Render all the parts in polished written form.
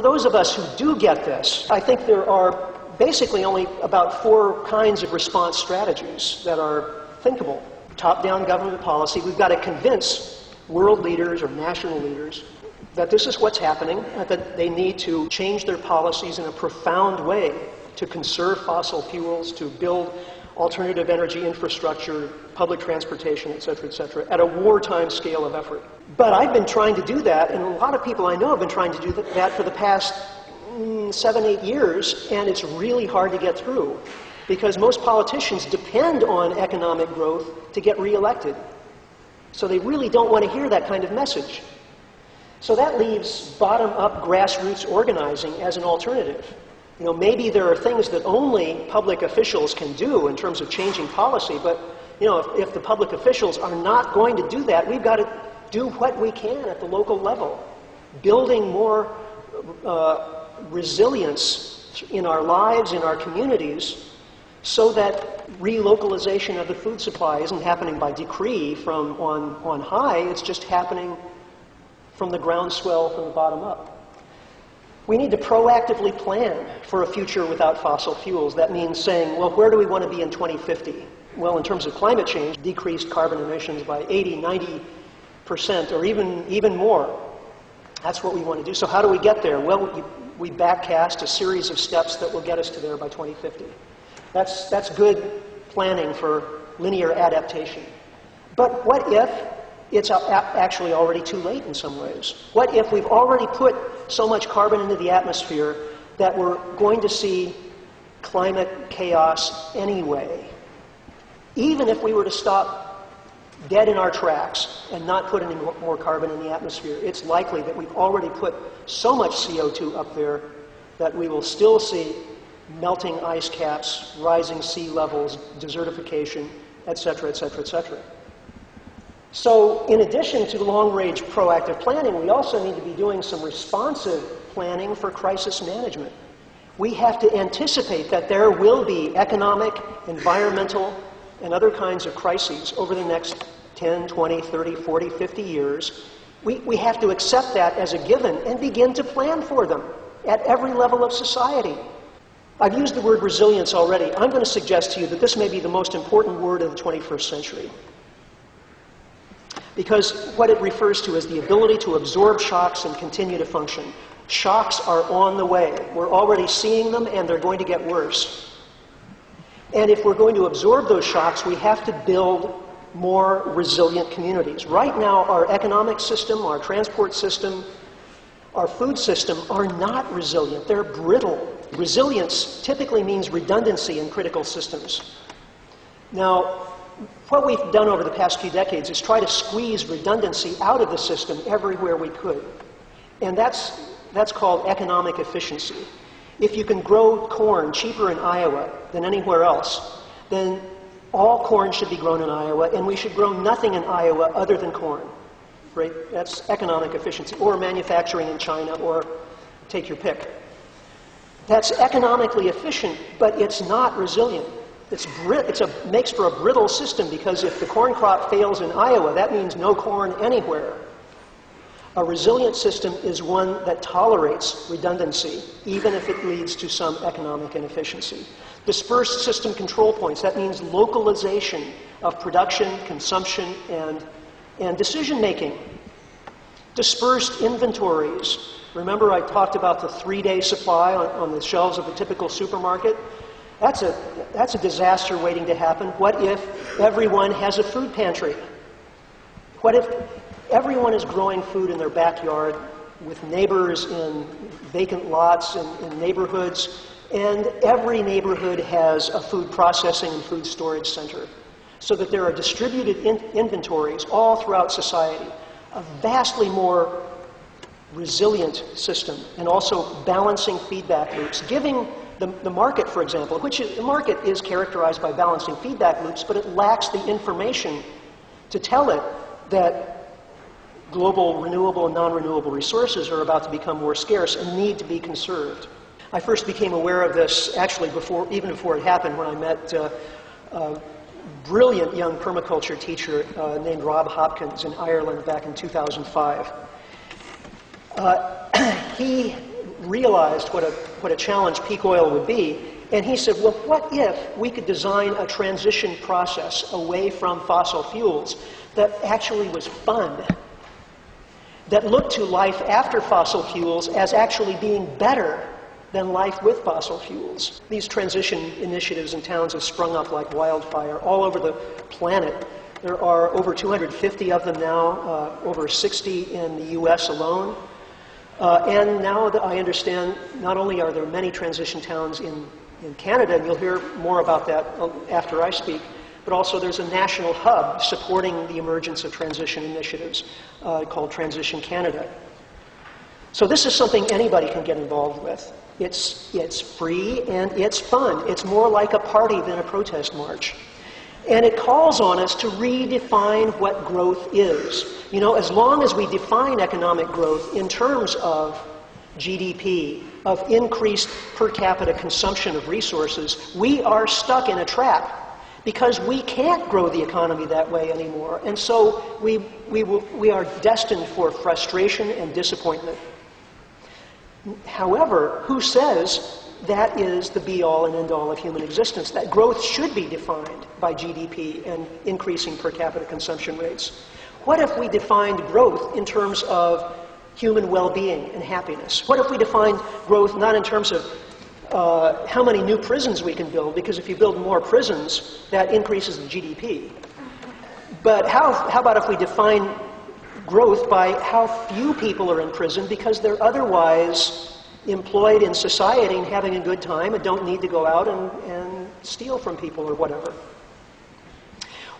For those of us who do get this, I think there are basically only about 4 kinds of response strategies that are thinkable. Top-down government policy. We've got to convince world leaders or national leaders that this is what's happening, that they need to change their policies in a profound way to conserve fossil fuels, to build alternative energy infrastructure, public transportation, et cetera, at a wartime scale of effort. But I've been trying to do that, and a lot of people I know have been trying to do that for the past 7, 8 years, and it's really hard to get through because most politicians depend on economic growth to get reelected. So they really don't want to hear that kind of message. So that leaves bottom-up grassroots organizing as an alternative. You know, maybe there are things that only public officials can do in terms of changing policy, but you know, if the public officials are not going to do that, we've got to do what we can at the local level, building more resilience in our lives, in our communities, so that relocalization of the food supply isn't happening by decree from on high, it's just happening from the groundswell, from the bottom up. We need to proactively plan for a future without fossil fuels. That means saying, well, where do we want to be in 2050? Well, in terms of climate change, decreased carbon emissions by 80, 90%, or even more. That's what we want to do. So how do we get there? Well, we backcast a series of steps that will get us to there by 2050. That's good planning for linear adaptation. But what if it's actually already too late in some ways? What if we've already put so much carbon into the atmosphere that we're going to see climate chaos anyway? Even if we were to stop dead in our tracks and not put any more carbon in the atmosphere, it's likely that we've already put so much CO2 up there that we will still see melting ice caps, rising sea levels, desertification, et cetera, et cetera, et cetera. So in addition to long-range proactive planning, we also need to be doing some responsive planning for crisis management. We have to anticipate that there will be economic, environmental, and other kinds of crises over the next 10, 20, 30, 40, 50 years. We have to accept that as a given and begin to plan for them at every level of society. I've used the word resilience already. I'm going to suggest to you that this may be the most important word of the 21st century, because what it refers to is the ability to absorb shocks and continue to function. Shocks are on the way. We're already seeing them, and they're going to get worse. And if we're going to absorb those shocks, we have to build more resilient communities. Right now, our economic system, our transport system, our food system are not resilient. They're brittle. Resilience typically means redundancy in critical systems. Now, what we've done over the past few decades is try to squeeze redundancy out of the system everywhere we could. And that's called economic efficiency. If you can grow corn cheaper in Iowa than anywhere else, then all corn should be grown in Iowa, and we should grow nothing in Iowa other than corn. Right? That's economic efficiency. Or manufacturing in China, or take your pick. That's economically efficient, but it's not resilient. It makes for a brittle system, because if the corn crop fails in Iowa, that means no corn anywhere. A resilient system is one that tolerates redundancy, even if it leads to some economic inefficiency. Dispersed system control points, that means localization of production, consumption, and decision-making. Dispersed inventories. Remember I talked about the 3-day supply on the shelves of a typical supermarket? That's a disaster waiting to happen. What if everyone has a food pantry? What if everyone is growing food in their backyard with neighbors in vacant lots in neighborhoods, and every neighborhood has a food processing and food storage center, so that there are distributed inventories all throughout society? A vastly more resilient system, and also balancing feedback loops, giving the market, for example, the market is characterized by balancing feedback loops, but it lacks the information to tell it that global renewable and non-renewable resources are about to become more scarce and need to be conserved. I first became aware of this actually even before it happened, when I met a brilliant young permaculture teacher named Rob Hopkins in Ireland back in 2005. He realized what a challenge peak oil would be. And he said, well, what if we could design a transition process away from fossil fuels that actually was fun, that looked to life after fossil fuels as actually being better than life with fossil fuels? These transition initiatives in towns have sprung up like wildfire all over the planet. There are over 250 of them now, over 60 in the US alone. And now that I understand, not only are there many transition towns in Canada, and you'll hear more about that after I speak, but also there's a national hub supporting the emergence of transition initiatives called Transition Canada. So this is something anybody can get involved with. It's free and it's fun. It's more like a party than a protest march. And it calls on us to redefine what growth is. You know, as long as we define economic growth in terms of GDP, of increased per capita consumption of resources, we are stuck in a trap because we can't grow the economy that way anymore. And so we are destined for frustration and disappointment. However, who says that is the be-all and end-all of human existence, that growth should be defined by GDP and increasing per capita consumption rates? What if we defined growth in terms of human well-being and happiness? What if we defined growth not in terms of how many new prisons we can build, because if you build more prisons, that increases the GDP. But how about if we define growth by how few people are in prison because they're otherwise employed in society and having a good time and don't need to go out and steal from people or whatever?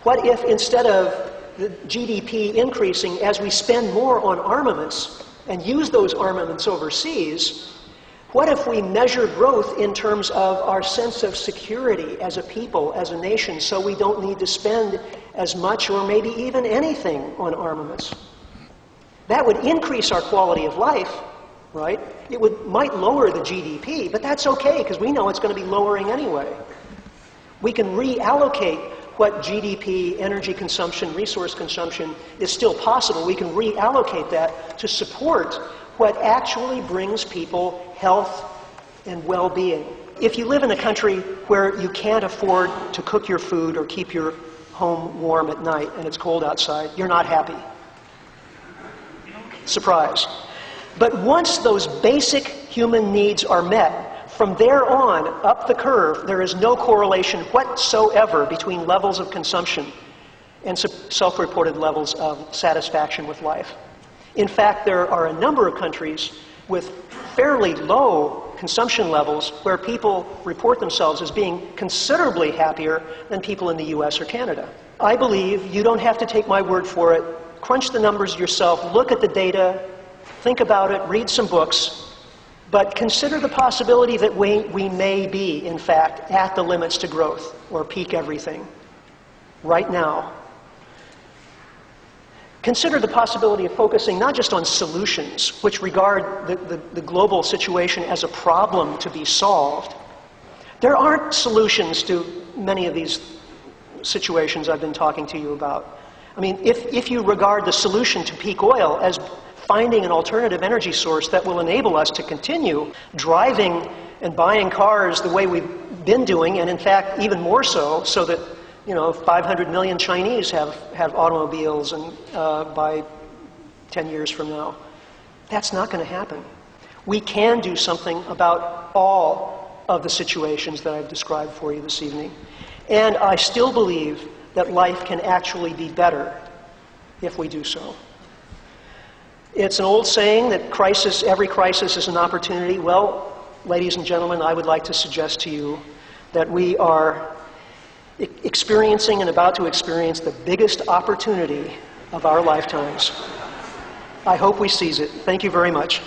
What if instead of the GDP increasing as we spend more on armaments and use those armaments overseas, what if we measure growth in terms of our sense of security as a people, as a nation, so we don't need to spend as much or maybe even anything on armaments? That would increase our quality of life, right? It might lower the GDP, but that's okay because we know it's going to be lowering anyway. We can reallocate what GDP, energy consumption, resource consumption is still possible. We can reallocate that to support what actually brings people health and well-being. If you live in a country where you can't afford to cook your food or keep your home warm at night and it's cold outside, you're not happy. Surprise. But once those basic human needs are met, from there on, up the curve, there is no correlation whatsoever between levels of consumption and self-reported levels of satisfaction with life. In fact, there are a number of countries with fairly low consumption levels where people report themselves as being considerably happier than people in the US or Canada. I believe you don't have to take my word for it. Crunch the numbers yourself, look at the data, think about it, read some books, but consider the possibility that we may be, in fact, at the limits to growth or peak everything right now. Consider the possibility of focusing not just on solutions, which regard the global situation as a problem to be solved. There aren't solutions to many of these situations I've been talking to you about. I mean, if you regard the solution to peak oil as finding an alternative energy source that will enable us to continue driving and buying cars the way we've been doing, and in fact even more so, so that 500 million Chinese have automobiles and by 10 years from now. That's not going to happen. We can do something about all of the situations that I've described for you this evening. And I still believe that life can actually be better if we do so. It's an old saying that every crisis is an opportunity. Well, ladies and gentlemen, I would like to suggest to you that we are experiencing and about to experience the biggest opportunity of our lifetimes. I hope we seize it. Thank you very much.